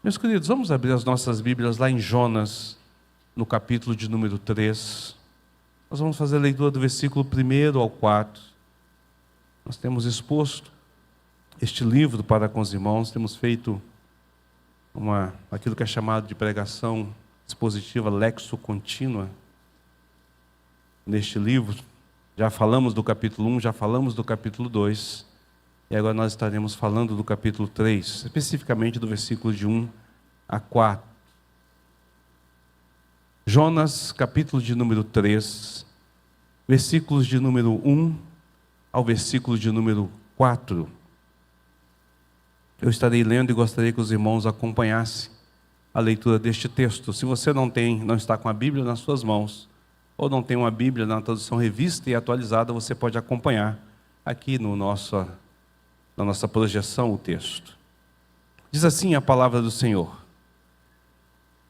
Meus queridos, vamos abrir as nossas Bíblias lá em Jonas, no capítulo de número 3. Nós vamos fazer a leitura do versículo 1 ao 4. Nós temos exposto este livro para com os irmãos, temos feito aquilo que é chamado de pregação expositiva lexo-contínua neste livro. Já falamos do capítulo 1, já falamos do capítulo 2, e agora nós estaremos falando do capítulo 3, especificamente do versículo de 1 a 4. Jonas, capítulo de número 3, versículos de número 1 ao versículo de número 4. Eu estarei lendo e gostaria que os irmãos acompanhassem a leitura deste texto. Se você não está com a Bíblia nas suas mãos, ou não tem uma Bíblia na tradução revista e atualizada, você pode acompanhar aqui na nossa projeção o texto. Diz assim a palavra do Senhor: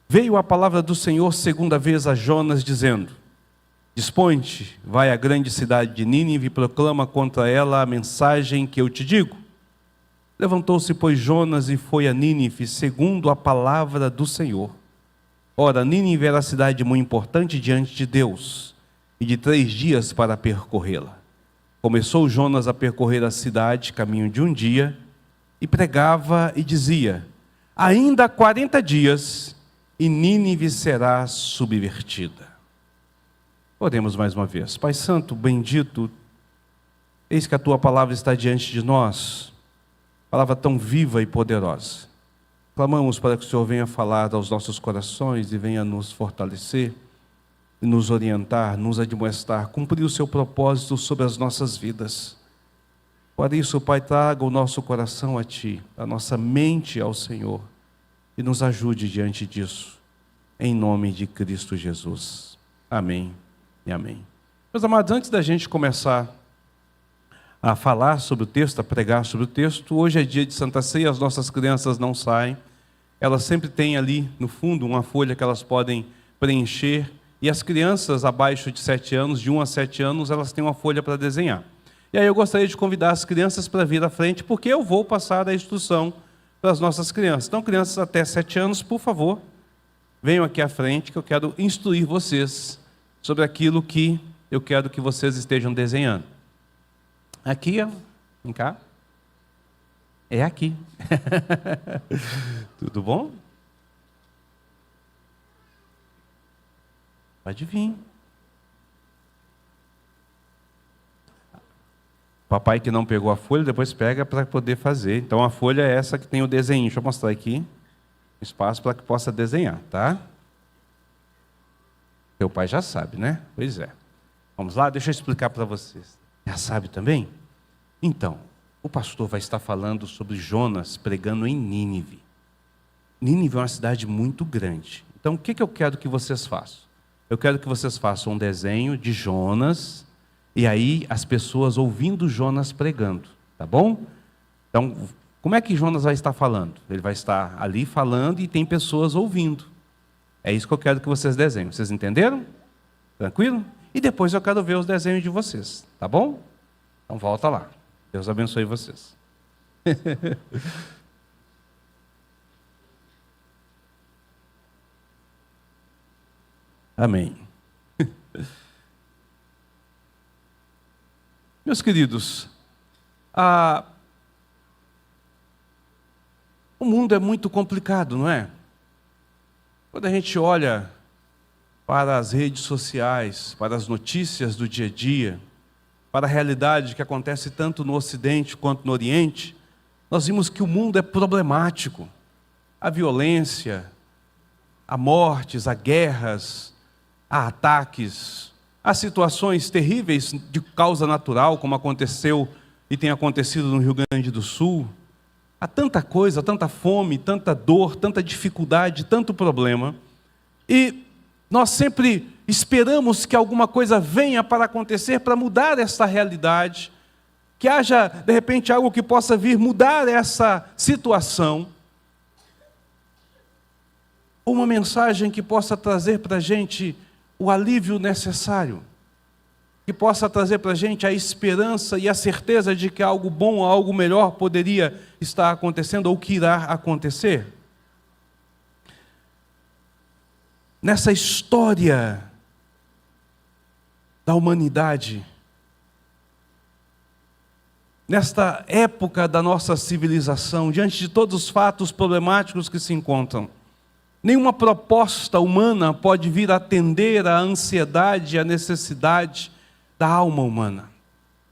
Veio a palavra do Senhor segunda vez a Jonas, dizendo: Dispõe-te, vai à grande cidade de Nínive e proclama contra ela a mensagem que eu te digo. Levantou-se, pois, Jonas e foi a Nínive, segundo a palavra do Senhor. Ora, Nínive era cidade muito importante diante de Deus, e de 3 dias para percorrê-la. Começou Jonas a percorrer a cidade, caminho de um dia, e pregava e dizia: Ainda 40 dias, e Nínive será subvertida. Oremos mais uma vez. Pai Santo, bendito, eis que a Tua palavra está diante de nós, palavra tão viva e poderosa. Clamamos para que o Senhor venha falar aos nossos corações e venha nos fortalecer, nos orientar, nos admoestar, cumprir o seu propósito sobre as nossas vidas. Por isso, Pai, traga o nosso coração a Ti, a nossa mente ao Senhor, e nos ajude diante disso, em nome de Cristo Jesus. Amém e amém. Meus amados, antes da gente começar a falar sobre o texto, a pregar sobre o texto, hoje é dia de Santa Ceia, as nossas crianças não saem, elas sempre têm ali no fundo uma folha que elas podem preencher, e as crianças abaixo de 7 anos, de 1 a 7 anos, elas têm uma folha para desenhar. E aí eu gostaria de convidar as crianças para vir à frente, porque eu vou passar a instrução para as nossas crianças. Então, crianças até 7 anos, por favor, venham aqui à frente, que eu quero instruir vocês sobre aquilo que eu quero que vocês estejam desenhando. Aqui, ó, vem cá. É aqui. Tudo bom? Pode vir. Papai que não pegou a folha, depois pega para poder fazer. Então a folha é essa que tem o desenho. Deixa eu mostrar aqui. Espaço para que possa desenhar, tá? Teu pai já sabe, né? Pois é. Vamos lá, deixa eu explicar para vocês. Já sabe também? Então, o pastor vai estar falando sobre Jonas pregando em Nínive. Nínive é uma cidade muito grande. Então, o que eu quero que vocês façam? Eu quero que vocês façam um desenho de Jonas, e aí as pessoas ouvindo Jonas pregando, tá bom? Então, como é que Jonas vai estar falando? Ele vai estar ali falando e tem pessoas ouvindo. É isso que eu quero que vocês desenhem. Vocês entenderam? Tranquilo? E depois eu quero ver os desenhos de vocês, tá bom? Então volta lá. Deus abençoe vocês. Amém. Meus queridos, o mundo é muito complicado, não é? Quando a gente olha para as redes sociais, para as notícias do dia a dia, para a realidade que acontece tanto no Ocidente quanto no Oriente, nós vimos que o mundo é problemático. Há violência, há mortes, há guerras, há ataques, há situações terríveis de causa natural, como aconteceu e tem acontecido no Rio Grande do Sul. Há tanta coisa, tanta fome, tanta dor, tanta dificuldade, tanto problema. E nós sempre esperamos que alguma coisa venha para acontecer, para mudar essa realidade, que haja, de repente, algo que possa vir mudar essa situação. Uma mensagem que possa trazer para a gente o alívio necessário, que possa trazer para a gente a esperança e a certeza de que algo bom, algo melhor poderia estar acontecendo ou que irá acontecer. nessa história da humanidade, nesta época da nossa civilização, diante de todos os fatos problemáticos que se encontram, nenhuma proposta humana pode vir atender à ansiedade e à necessidade da alma humana.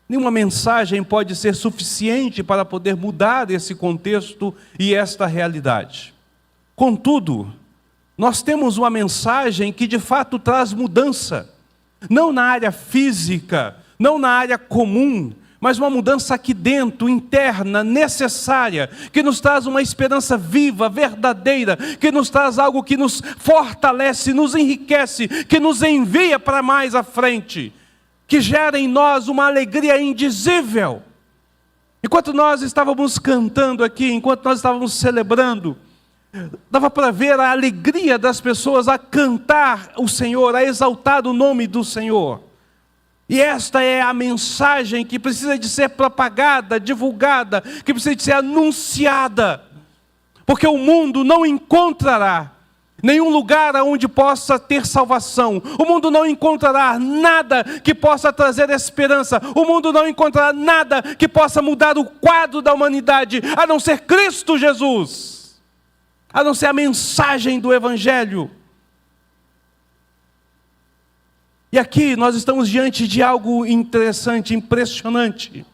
Nenhuma mensagem pode ser suficiente para poder mudar esse contexto e esta realidade. Contudo, nós temos uma mensagem que de fato traz mudança, não na área física, não na área comum, mas uma mudança aqui dentro, interna, necessária, que nos traz uma esperança viva, verdadeira, que nos traz algo que nos fortalece, nos enriquece, que nos envia para mais à frente, que gera em nós uma alegria indizível. Enquanto nós estávamos cantando aqui, enquanto nós estávamos celebrando, dava para ver a alegria das pessoas a cantar o Senhor, a exaltar o nome do Senhor. E esta é a mensagem que precisa de ser propagada, divulgada, que precisa de ser anunciada. Porque o mundo não encontrará nenhum lugar onde possa ter salvação. O mundo não encontrará nada que possa trazer esperança. O mundo não encontrará nada que possa mudar o quadro da humanidade, a não ser Cristo Jesus, a não ser a mensagem do Evangelho. E aqui nós estamos diante de algo interessante, impressionante.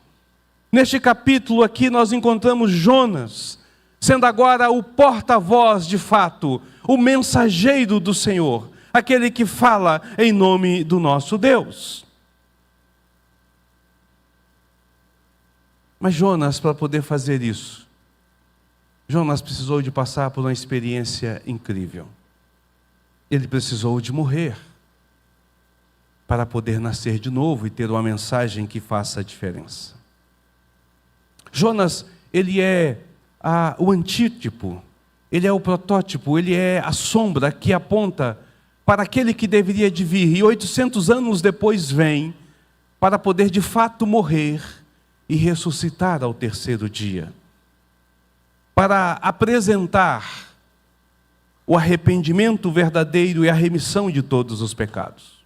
Neste capítulo aqui nós encontramos Jonas, sendo agora o porta-voz de fato, o mensageiro do Senhor, aquele que fala em nome do nosso Deus. Mas Jonas, para poder fazer isso, Jonas precisou de passar por uma experiência incrível. Ele precisou de morrer para poder nascer de novo e ter uma mensagem que faça a diferença. Jonas, ele é o antítipo, ele é o protótipo, ele é a sombra que aponta para aquele que deveria de vir, e 800 anos depois vem, para poder de fato morrer e ressuscitar ao terceiro dia, para apresentar o arrependimento verdadeiro e a remissão de todos os pecados.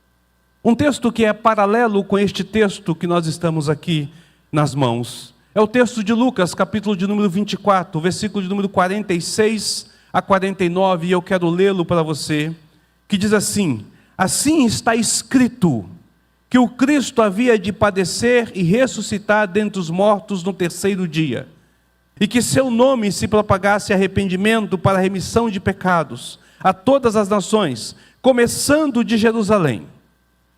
Um texto que é paralelo com este texto que nós estamos aqui nas mãos, é o texto de Lucas, capítulo de número 24, versículo de número 46 a 49, e eu quero lê-lo para você, que diz assim: assim está escrito, que o Cristo havia de padecer e ressuscitar dentre os mortos no terceiro dia, e que seu nome se propagasse arrependimento para a remissão de pecados a todas as nações, começando de Jerusalém.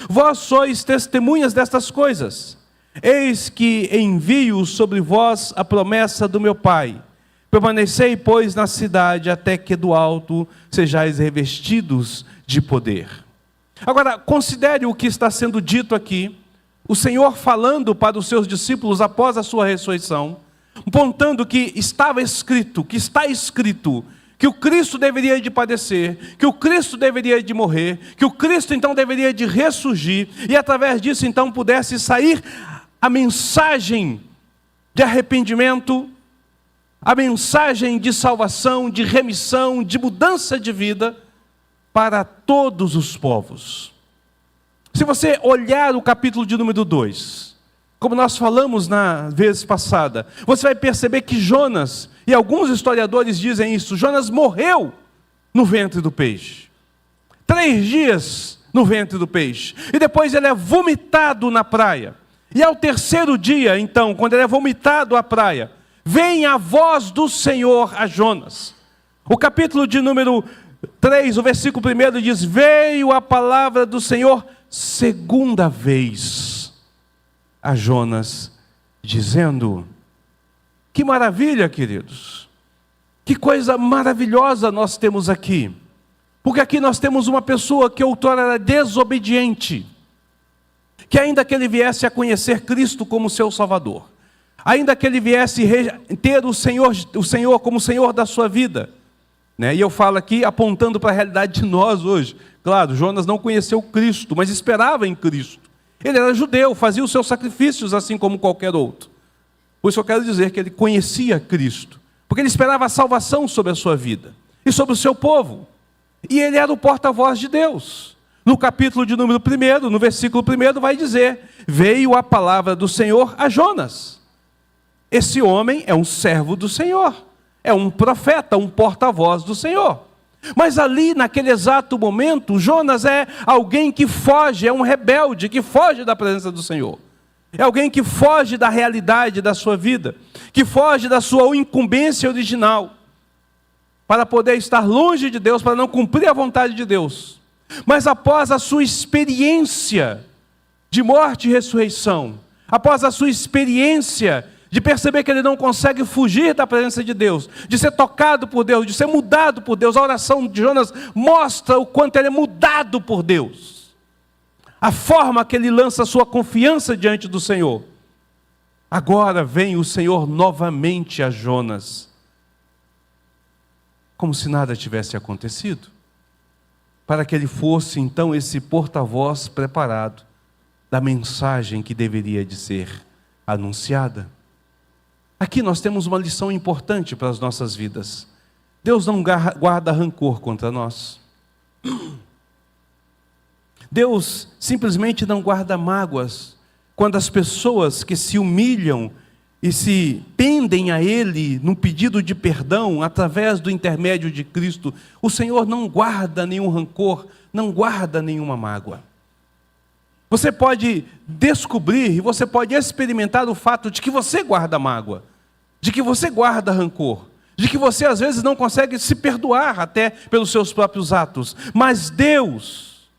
Vós sois testemunhas destas coisas. Eis que envio sobre vós a promessa do meu Pai. Permanecei, pois, na cidade, até que do alto sejais revestidos de poder. Agora, considere o que está sendo dito aqui. O Senhor falando para os seus discípulos após a sua ressurreição, apontando que estava escrito, que está escrito, que o Cristo deveria de padecer, que o Cristo deveria de morrer, que o Cristo então deveria de ressurgir, e através disso então pudesse sair a mensagem de arrependimento, a mensagem de salvação, de remissão, de mudança de vida para todos os povos. Se você olhar o capítulo de número 2, como nós falamos na vez passada, você vai perceber que Jonas, e alguns historiadores dizem isso, Jonas morreu no ventre do peixe. 3 dias no ventre do peixe. E depois ele é vomitado na praia. E ao terceiro dia, então, quando ele é vomitado à praia, vem a voz do Senhor a Jonas. O capítulo de número 3, o versículo 1 diz: veio a palavra do Senhor segunda vez a Jonas, dizendo... Que maravilha, queridos. Que coisa maravilhosa nós temos aqui. Porque aqui nós temos uma pessoa que outrora era desobediente, que ainda que ele viesse a conhecer Cristo como seu Salvador, ainda que ele viesse ter o Senhor como Senhor da sua vida, né? E eu falo aqui apontando para a realidade de nós hoje. Claro, Jonas não conheceu Cristo, mas esperava em Cristo. Ele era judeu, fazia os seus sacrifícios assim como qualquer outro. Por isso eu quero dizer que ele conhecia Cristo, porque ele esperava a salvação sobre a sua vida e sobre o seu povo. E ele era o porta-voz de Deus. No capítulo de número 1, no versículo 1, vai dizer: veio a palavra do Senhor a Jonas. Esse homem é um servo do Senhor, é um profeta, um porta-voz do Senhor. Mas ali, naquele exato momento, Jonas é alguém que foge, é um rebelde que foge da presença do Senhor. É alguém que foge da realidade da sua vida, que foge da sua incumbência original, para poder estar longe de Deus, para não cumprir a vontade de Deus. Mas após a sua experiência de morte e ressurreição, após a sua experiência de perceber que ele não consegue fugir da presença de Deus, de ser tocado por Deus, de ser mudado por Deus, a oração de Jonas mostra o quanto ele é mudado por Deus. A forma que ele lança a sua confiança diante do Senhor. Agora vem o Senhor novamente a Jonas, como se nada tivesse acontecido, para que ele fosse então esse porta-voz preparado da mensagem que deveria de ser anunciada. Aqui nós temos uma lição importante para as nossas vidas. Deus não guarda rancor contra nós. Deus simplesmente não guarda mágoas quando as pessoas que se humilham e se pendem a Ele num pedido de perdão através do intermédio de Cristo, o Senhor não guarda nenhum rancor, não guarda nenhuma mágoa. Você pode descobrir e você pode experimentar o fato de que você guarda mágoa, de que você guarda rancor, de que você às vezes não consegue se perdoar até pelos seus próprios atos. Mas Deus,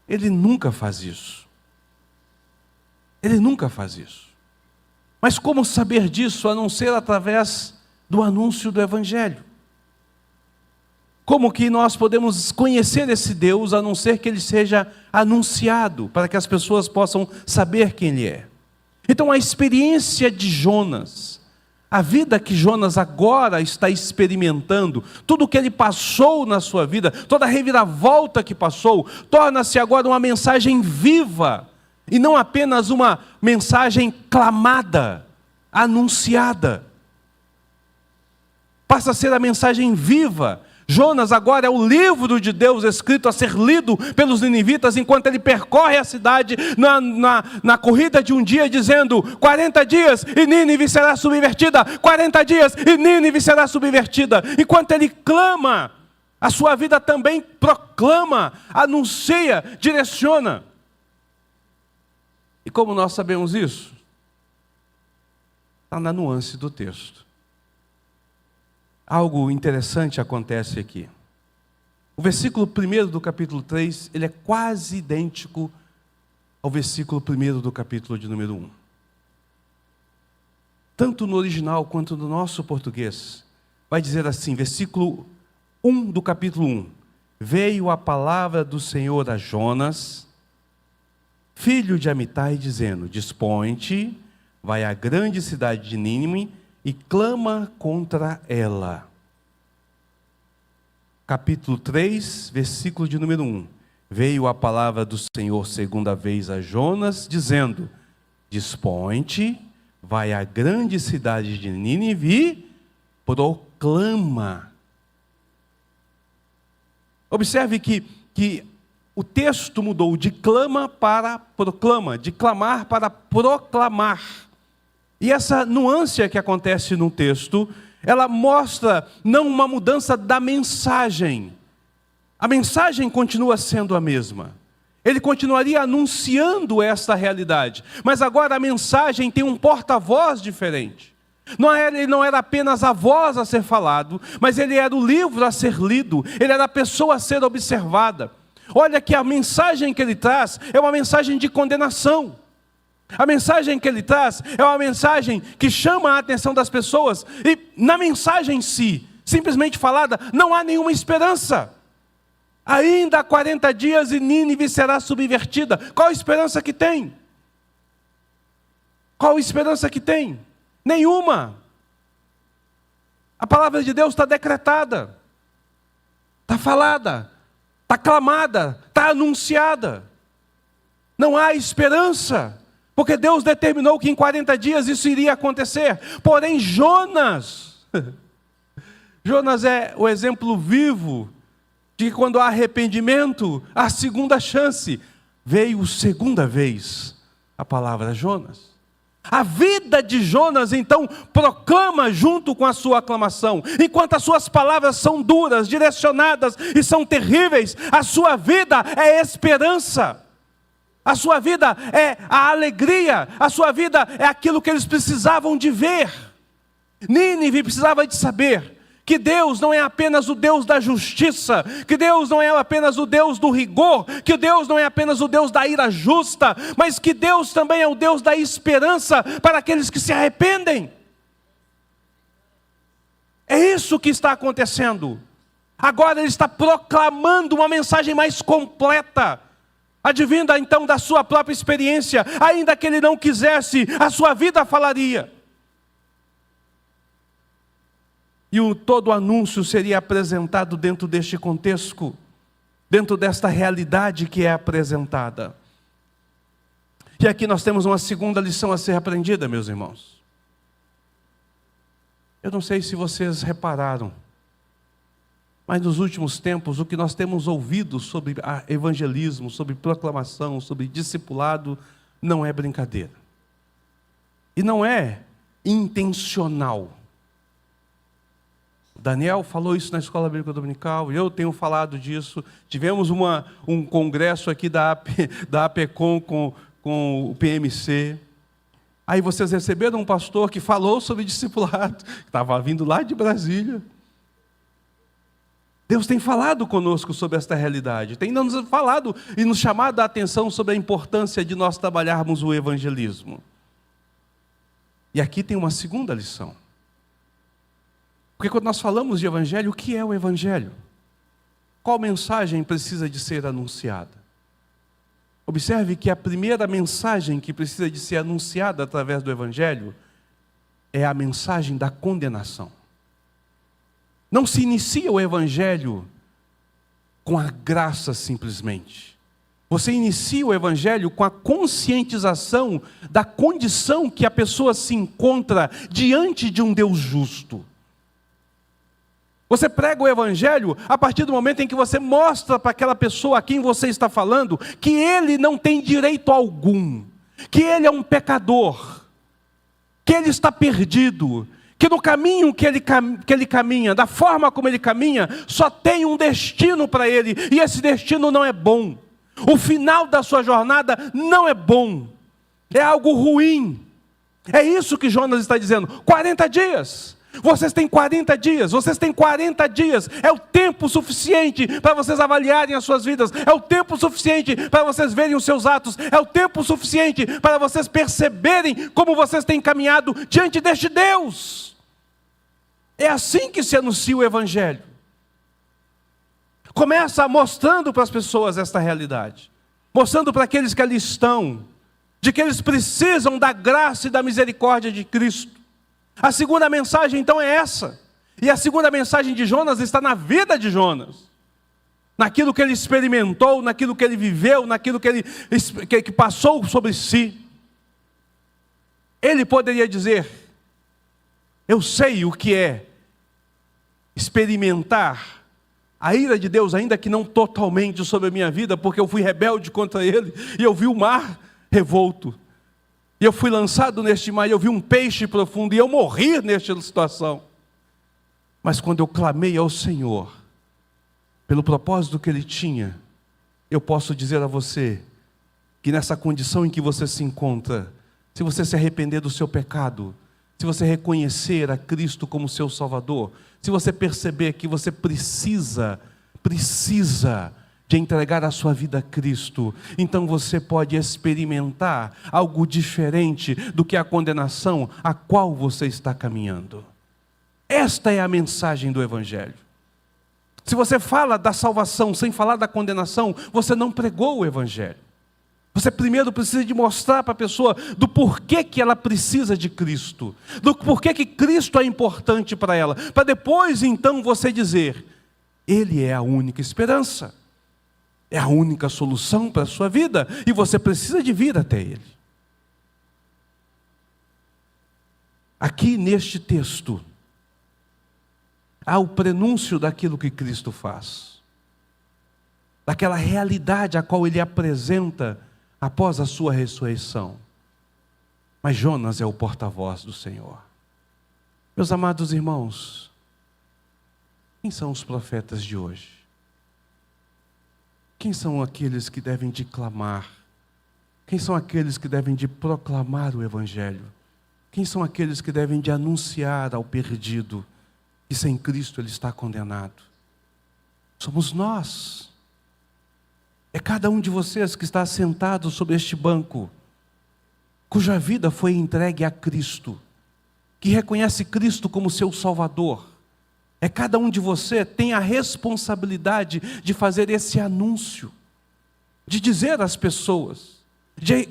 Ele nunca faz isso. Ele nunca faz isso. Mas como saber disso a não ser através do anúncio do Evangelho? Como que nós podemos conhecer esse Deus a não ser que Ele seja anunciado, para que as pessoas possam saber quem Ele é? Então a experiência de Jonas, a vida que Jonas agora está experimentando, tudo o que ele passou na sua vida, toda a reviravolta que passou, torna-se agora uma mensagem viva, e não apenas uma mensagem clamada, anunciada. Passa a ser a mensagem viva. Jonas agora é o livro de Deus escrito a ser lido pelos ninivitas, enquanto ele percorre a cidade na corrida de um dia, dizendo: 40 dias e Nínive será subvertida, 40 dias e Nínive será subvertida. Enquanto ele clama, a sua vida também proclama, anuncia, direciona. E como nós sabemos isso? Está na nuance do texto. Algo interessante acontece aqui. O versículo 1 do capítulo 3, ele é quase idêntico ao versículo 1 do capítulo de número 1. Tanto no original quanto no nosso português, vai dizer assim, versículo 1 do capítulo 1. Veio a palavra do Senhor a Jonas, filho de Amitai, dizendo: dispõe-te, vai à grande cidade de Nínive e clama contra ela. Capítulo 3, versículo de número 1. Veio a palavra do Senhor segunda vez a Jonas, dizendo: dispõe-te, vai à grande cidade de Nínive e proclama. Observe que o texto mudou de clama para proclama, de clamar para proclamar. E essa nuance que acontece no texto, ela mostra não uma mudança da mensagem. A mensagem continua sendo a mesma. Ele continuaria anunciando esta realidade. Mas agora a mensagem tem um porta-voz diferente. Ele não era apenas a voz a ser falado, mas ele era o livro a ser lido. Ele era a pessoa a ser observada. Olha que a mensagem que ele traz é uma mensagem de condenação. A mensagem que ele traz é uma mensagem que chama a atenção das pessoas. E na mensagem em si, simplesmente falada, não há nenhuma esperança. Ainda há 40 dias e Nínive será subvertida. Qual a esperança que tem? Qual a esperança que tem? Nenhuma. A palavra de Deus está decretada, está falada, está clamada, está anunciada. Não há esperança. Porque Deus determinou que em 40 dias isso iria acontecer. Porém, Jonas é o exemplo vivo de que quando há arrependimento, há segunda chance. Veio segunda vez a palavra Jonas. A vida de Jonas, então, proclama junto com a sua aclamação. Enquanto as suas palavras são duras, direcionadas e são terríveis, a sua vida é esperança. A sua vida é a alegria. A sua vida é aquilo que eles precisavam de ver. Nínive precisava de saber que Deus não é apenas o Deus da justiça, que Deus não é apenas o Deus do rigor, que Deus não é apenas o Deus da ira justa, mas que Deus também é o Deus da esperança para aqueles que se arrependem. É isso que está acontecendo. Agora ele está proclamando uma mensagem mais completa, advinda então da sua própria experiência. Ainda que ele não quisesse, a sua vida falaria. E todo o anúncio seria apresentado dentro deste contexto, dentro desta realidade que é apresentada. E aqui nós temos uma segunda lição a ser aprendida, meus irmãos. Eu não sei se vocês repararam, mas nos últimos tempos o que nós temos ouvido sobre evangelismo, sobre proclamação, sobre discipulado, não é brincadeira. E não é intencional. Daniel falou isso na Escola Bíblica Dominical, eu tenho falado disso. Tivemos um congresso aqui da APECOM com o PMC. Aí vocês receberam um pastor que falou sobre discipulado, que estava vindo lá de Brasília. Deus tem falado conosco sobre esta realidade, tem nos falado e nos chamado a atenção sobre a importância de nós trabalharmos o evangelismo. E aqui tem uma segunda lição. Porque quando nós falamos de evangelho, o que é o evangelho? Qual mensagem precisa de ser anunciada? Observe que a primeira mensagem que precisa de ser anunciada através do evangelho é a mensagem da condenação. Não se inicia o evangelho com a graça simplesmente. Você inicia o evangelho com a conscientização da condição que a pessoa se encontra diante de um Deus justo. Você prega o evangelho a partir do momento em que você mostra para aquela pessoa a quem você está falando que ele não tem direito algum, que ele é um pecador, que ele está perdido, que no caminho que ele caminha, da forma como ele caminha, só tem um destino para ele, e esse destino não é bom. O final da sua jornada não é bom, é algo ruim. É isso que Jonas está dizendo. 40 dias. Vocês têm 40 dias, vocês têm 40 dias, é o tempo suficiente para vocês avaliarem as suas vidas, é o tempo suficiente para vocês verem os seus atos, é o tempo suficiente para vocês perceberem como vocês têm caminhado diante deste Deus. É assim que se anuncia o evangelho. Começa mostrando para as pessoas esta realidade, mostrando para aqueles que ali estão, de que eles precisam da graça e da misericórdia de Cristo. A segunda mensagem então é essa. E a segunda mensagem de Jonas está na vida de Jonas. Naquilo que ele experimentou, naquilo que ele viveu, naquilo que passou sobre si. Ele poderia dizer: eu sei o que é experimentar a ira de Deus, ainda que não totalmente sobre a minha vida, porque eu fui rebelde contra Ele, e eu vi o mar revolto. E eu fui lançado neste mar, e eu vi um peixe profundo, e eu morri nesta situação. Mas quando eu clamei ao Senhor, pelo propósito que Ele tinha, eu posso dizer a você, que nessa condição em que você se encontra, se você se arrepender do seu pecado, se você reconhecer a Cristo como seu Salvador, se você perceber que você precisa de entregar a sua vida a Cristo, então você pode experimentar algo diferente do que a condenação a qual você está caminhando. Esta é a mensagem do evangelho. Se você fala da salvação sem falar da condenação, você não pregou o evangelho. Você primeiro precisa de mostrar para a pessoa do porquê que ela precisa de Cristo, do porquê que Cristo é importante para ela, para depois então você dizer: Ele é a única esperança. É a única solução para a sua vida, e você precisa de vir até Ele. Aqui neste texto, há o prenúncio daquilo que Cristo faz. daquela realidade a qual ele apresenta após a sua ressurreição. Mas Jonas é o porta-voz do Senhor. Meus amados irmãos, quem são os profetas de hoje? Quem são aqueles que devem declamar? Quem são aqueles que devem de proclamar o Evangelho? Quem são aqueles que devem de anunciar ao perdido que sem Cristo ele está condenado? Somos nós. É cada um de vocês que está sentado sobre este banco, cuja vida foi entregue a Cristo, que reconhece Cristo como seu Salvador. É cada um de você tem a responsabilidade de fazer esse anúncio, de dizer às pessoas, de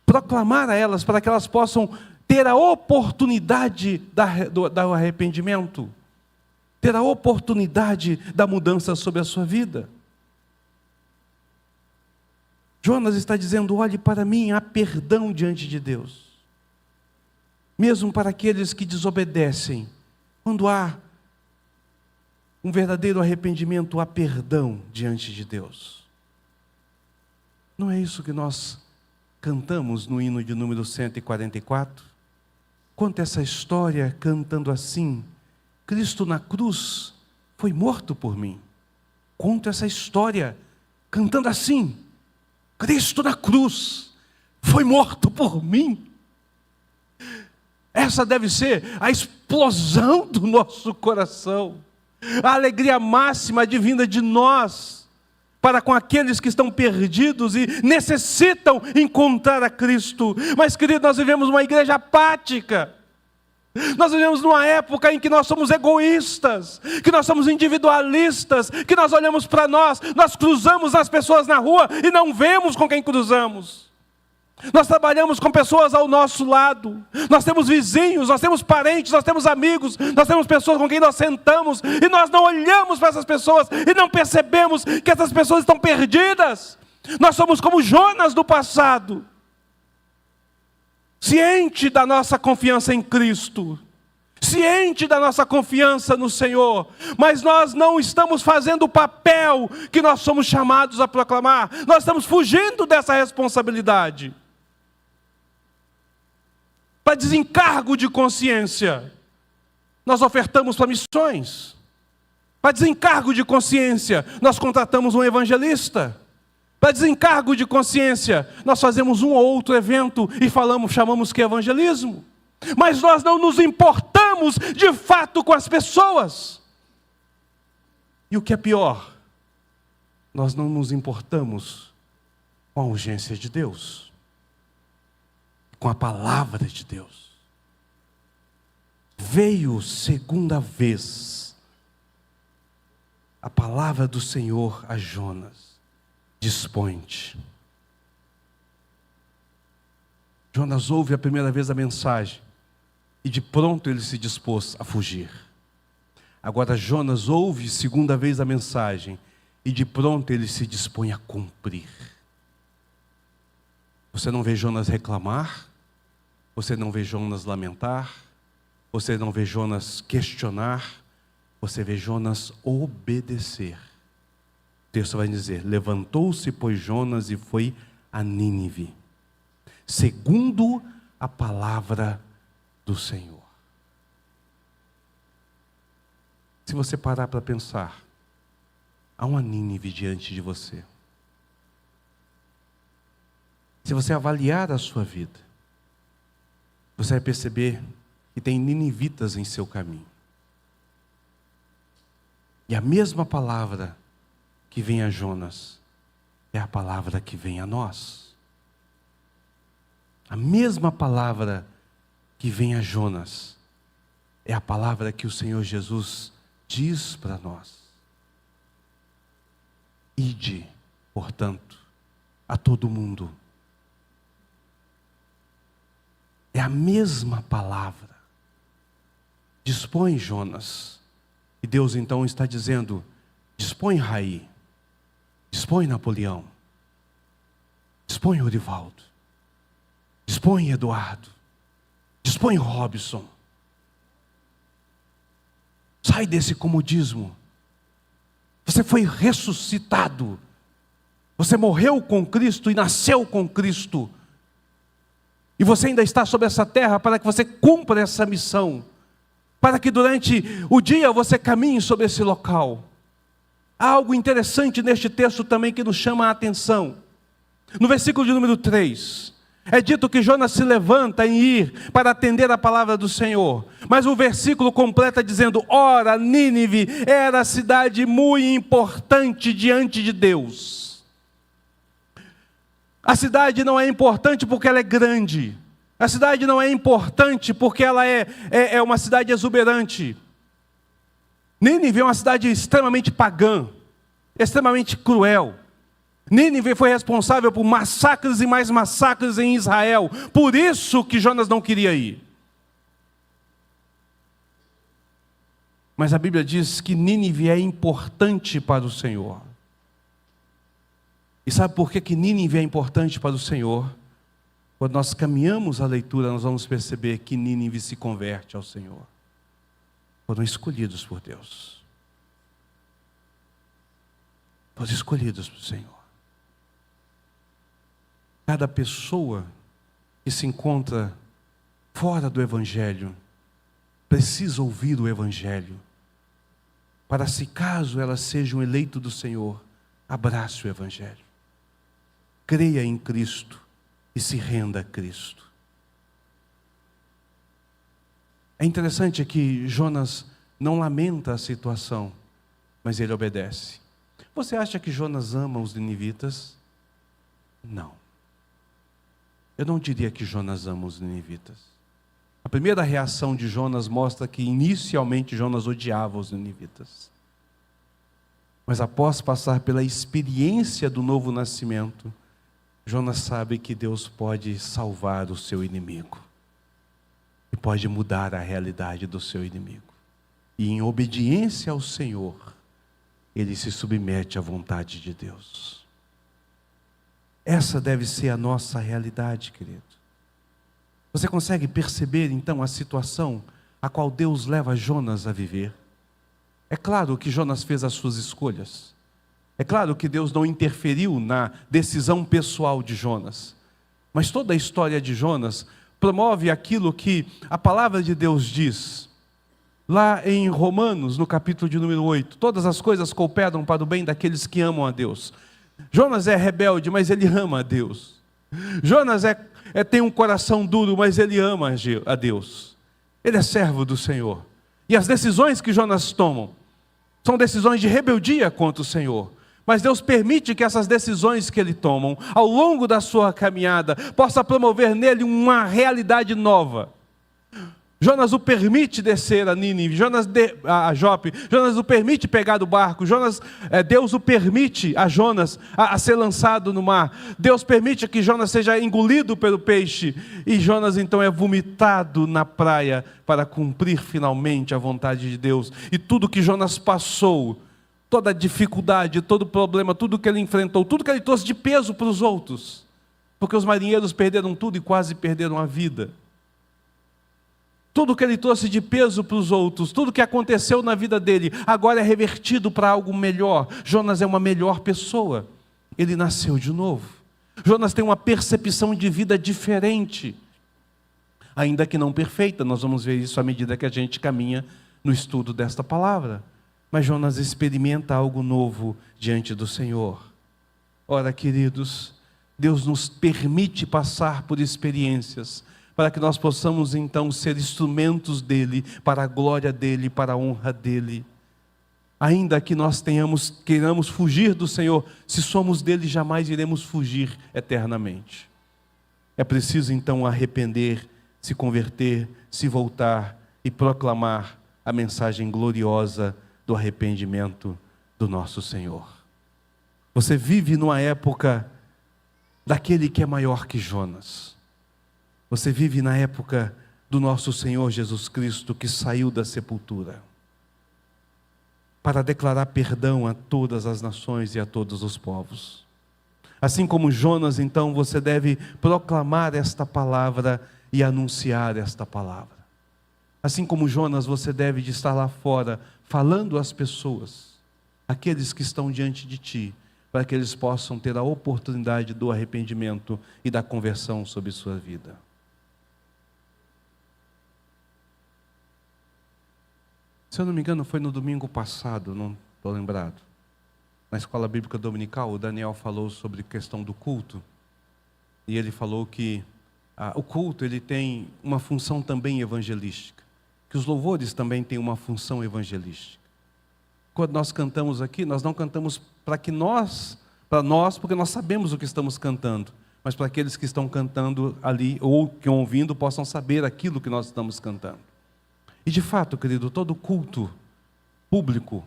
proclamar a elas para que elas possam ter a oportunidade do arrependimento, ter a oportunidade da mudança sobre a sua vida. Jonas está dizendo: olhe para mim, há perdão diante de Deus. Mesmo para aqueles que desobedecem, quando há um verdadeiro arrependimento, há perdão diante de Deus. Não é isso que nós cantamos no hino de número 144? Conta essa história cantando assim: Cristo na cruz foi morto por mim. Conta essa história cantando assim: Cristo na cruz foi morto por mim. Essa deve ser a explosão do nosso coração, a alegria máxima advinda de nós, para com aqueles que estão perdidos e necessitam encontrar a Cristo. Mas, querido, nós vivemos uma igreja apática. Nós vivemos numa época em que nós somos egoístas, que nós somos individualistas, que nós olhamos para nós cruzamos as pessoas na rua e não vemos com quem cruzamos. Nós trabalhamos com pessoas ao nosso lado, nós temos vizinhos, nós temos parentes, nós temos amigos, nós temos pessoas com quem nós sentamos, e nós não olhamos para essas pessoas e não percebemos que essas pessoas estão perdidas. Nós somos como Jonas do passado, ciente da nossa confiança em Cristo, ciente da nossa confiança no Senhor, mas nós não estamos fazendo o papel que nós somos chamados a proclamar. Nós estamos fugindo dessa responsabilidade. Para desencargo de consciência, nós ofertamos para missões. Para desencargo de consciência, nós contratamos um evangelista. Para desencargo de consciência, nós fazemos um ou outro evento e chamamos que é evangelismo. Mas nós não nos importamos de fato com as pessoas. E o que é pior, nós não nos importamos com a urgência de Deus, com a palavra de Deus. Veio segunda vez a palavra do Senhor a Jonas: dispõe-te. Jonas ouve a primeira vez a mensagem e de pronto ele se dispôs a fugir. Agora Jonas ouve segunda vez a mensagem e de pronto ele se dispõe a cumprir. Você não vê Jonas reclamar, você não vê Jonas lamentar, você não vê Jonas questionar, você vê Jonas obedecer. O texto vai dizer: levantou-se, pois, Jonas e foi a Nínive, segundo a palavra do Senhor. Se você parar para pensar, há uma Nínive diante de você. Se você avaliar a sua vida, você vai perceber que tem ninivitas em seu caminho. E a mesma palavra que vem a Jonas é a palavra que vem a nós. A mesma palavra que vem a Jonas é a palavra que o Senhor Jesus diz para nós: ide, portanto, a todo mundo. É a mesma palavra. Dispõe, Jonas. E Deus então está dizendo: dispõe, Raí. Dispõe, Napoleão. Dispõe, Orivaldo. Dispõe, Eduardo. Dispõe, Robson. Sai desse comodismo. Você foi ressuscitado Você morreu com Cristo e nasceu com Cristo. E você ainda está sobre essa terra para que você cumpra essa missão. Para que durante o dia você caminhe sobre esse local. Há algo interessante neste texto também que nos chama a atenção. No versículo de número 3, é dito que Jonas se levanta em ir para atender a palavra do Senhor. Mas o versículo completa dizendo: ora, Nínive era cidade muito importante diante de Deus. A cidade não é importante porque ela é grande. A cidade não é importante porque ela é uma cidade exuberante. Nínive é uma cidade extremamente pagã, extremamente cruel. Nínive foi responsável por massacres e mais massacres em Israel. Por isso que Jonas não queria ir. Mas a Bíblia diz que Nínive é importante para o Senhor. E sabe por que Nínive é importante para o Senhor? Quando nós caminhamos a leitura, nós vamos perceber que Nínive se converte ao Senhor. Foram escolhidos por Deus. Foram escolhidos pelo Senhor. Cada pessoa que se encontra fora do Evangelho precisa ouvir o Evangelho. Para se caso ela seja um eleito do Senhor, abrace o Evangelho. Creia em Cristo e se renda a Cristo. É interessante que Jonas não lamenta a situação, mas ele obedece. Você acha que Jonas ama os ninivitas? Não. Eu não diria que Jonas ama os ninivitas. A primeira reação de Jonas mostra que inicialmente Jonas odiava os ninivitas. Mas após passar pela experiência do novo nascimento, Jonas sabe que Deus pode salvar o seu inimigo. E pode mudar a realidade do seu inimigo. E em obediência ao Senhor, ele se submete à vontade de Deus. Essa deve ser a nossa realidade, querido. Você consegue perceber então a situação a qual Deus leva Jonas a viver? É claro que Jonas fez as suas escolhas. É claro que Deus não interferiu na decisão pessoal de Jonas. Mas toda a história de Jonas promove aquilo que a palavra de Deus diz. Lá em Romanos, no capítulo de número 8, todas as coisas cooperam para o bem daqueles que amam a Deus. Jonas é rebelde, mas ele ama a Deus. Jonas tem um coração duro, mas ele ama a Deus. Ele é servo do Senhor. E as decisões que Jonas toma são decisões de rebeldia contra o Senhor. Mas Deus permite que essas decisões que ele toma, ao longo da sua caminhada, possa promover nele uma realidade nova. Jonas o permite descer a Nínive, a Jope. Jonas o permite pegar do barco. Deus o permite a Jonas a ser lançado no mar. Deus permite que Jonas seja engolido pelo peixe. E Jonas então é vomitado na praia para cumprir finalmente a vontade de Deus. E tudo que Jonas passou, toda a dificuldade, todo o problema, tudo que ele enfrentou, tudo que ele trouxe de peso para os outros. Porque os marinheiros perderam tudo e quase perderam a vida. Tudo que ele trouxe de peso para os outros, tudo que aconteceu na vida dele, agora é revertido para algo melhor. Jonas é uma melhor pessoa. Ele nasceu de novo. Jonas tem uma percepção de vida diferente. Ainda que não perfeita, nós vamos ver isso à medida que a gente caminha no estudo desta palavra. Mas Jonas experimenta algo novo diante do Senhor. Ora, queridos, Deus nos permite passar por experiências, para que nós possamos então ser instrumentos dEle, para a glória dEle, para a honra dEle. Ainda que nós queiramos fugir do Senhor, se somos dEle, jamais iremos fugir eternamente. É preciso então arrepender, se converter, se voltar e proclamar a mensagem gloriosa do arrependimento do nosso Senhor. Você vive numa época daquele que é maior que Jonas. Você vive na época do nosso Senhor Jesus Cristo, que saiu da sepultura para declarar perdão a todas as nações e a todos os povos. Assim como Jonas, então, você deve proclamar esta palavra e anunciar esta palavra. Assim como Jonas, você deve estar lá fora, falando às pessoas, aqueles que estão diante de ti, para que eles possam ter a oportunidade do arrependimento e da conversão sobre sua vida. Se eu não me engano, foi no domingo passado, não estou lembrado. Na escola bíblica dominical, o Daniel falou sobre a questão do culto. E ele falou que o culto ele tem uma função também evangelística. Que os louvores também têm uma função evangelística. Quando nós cantamos aqui, nós não cantamos para nós, porque nós sabemos o que estamos cantando. Mas para aqueles que estão cantando ali, ou que ouvindo, possam saber aquilo que nós estamos cantando. E de fato, querido, todo culto público,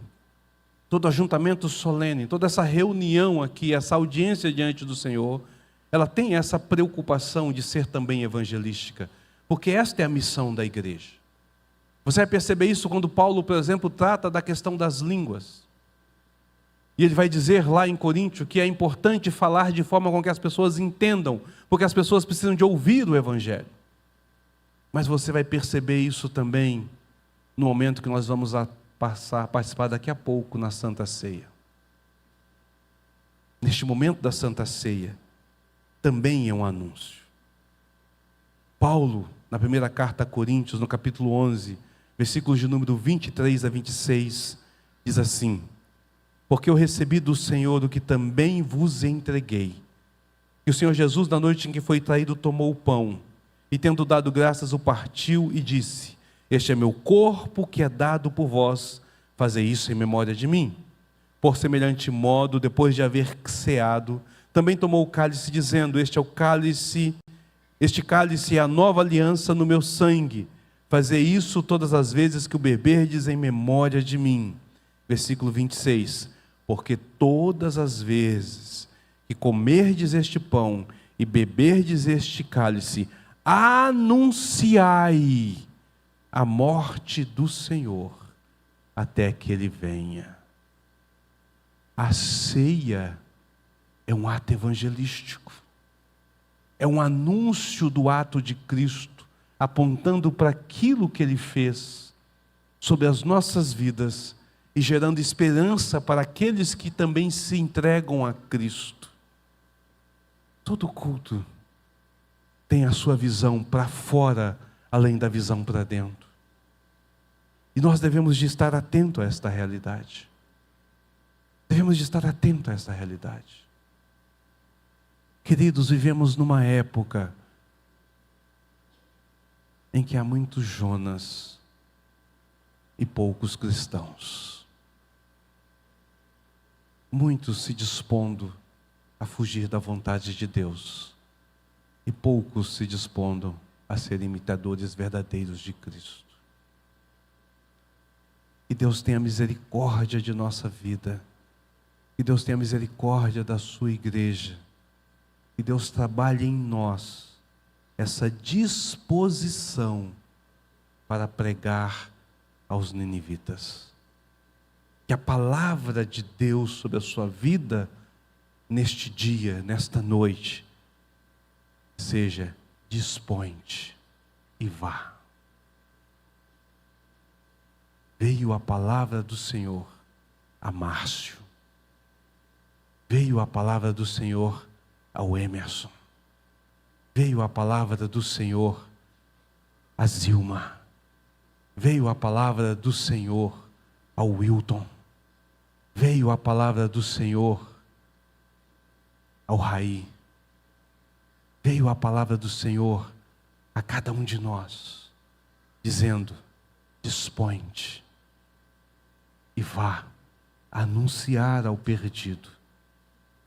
todo ajuntamento solene, toda essa reunião aqui, essa audiência diante do Senhor, ela tem essa preocupação de ser também evangelística, porque esta é a missão da igreja. Você vai perceber isso quando Paulo, por exemplo, trata da questão das línguas. E ele vai dizer lá em Coríntio que é importante falar de forma com que as pessoas entendam, porque as pessoas precisam de ouvir o Evangelho. Mas você vai perceber isso também no momento que nós vamos participar daqui a pouco na Santa Ceia. Neste momento da Santa Ceia, também é um anúncio. Paulo, na primeira carta a Coríntios, no capítulo 11, versículos de número 23 a 26, diz assim: porque eu recebi do Senhor o que também vos entreguei. Que o Senhor Jesus, na noite em que foi traído, tomou o pão, e tendo dado graças, o partiu e disse: este é meu corpo que é dado por vós, fazei isso em memória de mim. Por semelhante modo, depois de haver ceado, também tomou o cálice, dizendo: este cálice é a nova aliança no meu sangue. Fazei isso todas as vezes que o beberdes em memória de mim. Versículo 26. Porque todas as vezes que comerdes este pão e beberdes este cálice, anunciai a morte do Senhor até que Ele venha. A ceia é um ato evangelístico. É um anúncio do ato de Cristo, apontando para aquilo que Ele fez sobre as nossas vidas e gerando esperança para aqueles que também se entregam a Cristo. Todo culto tem a sua visão para fora, além da visão para dentro. E nós devemos de estar atentos a esta realidade. Devemos de estar atentos a esta realidade. Queridos, vivemos numa época em que há muitos Jonas e poucos cristãos. Muitos se dispondo a fugir da vontade de Deus e poucos se dispondo a ser imitadores verdadeiros de Cristo. Que Deus tenha misericórdia de nossa vida, que Deus tenha misericórdia da sua igreja, que Deus trabalhe em nós essa disposição para pregar aos ninivitas. Que a palavra de Deus sobre a sua vida, neste dia, nesta noite, seja: dispõe-te e vá. Veio a palavra do Senhor a Márcio. Veio a palavra do Senhor ao Emerson. Veio a palavra do Senhor a Zilma. Veio a palavra do Senhor ao Wilton. Veio a palavra do Senhor ao Raí. Veio a palavra do Senhor a cada um de nós, dizendo: dispõe-te e vá anunciar ao perdido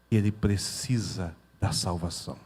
que ele precisa da salvação.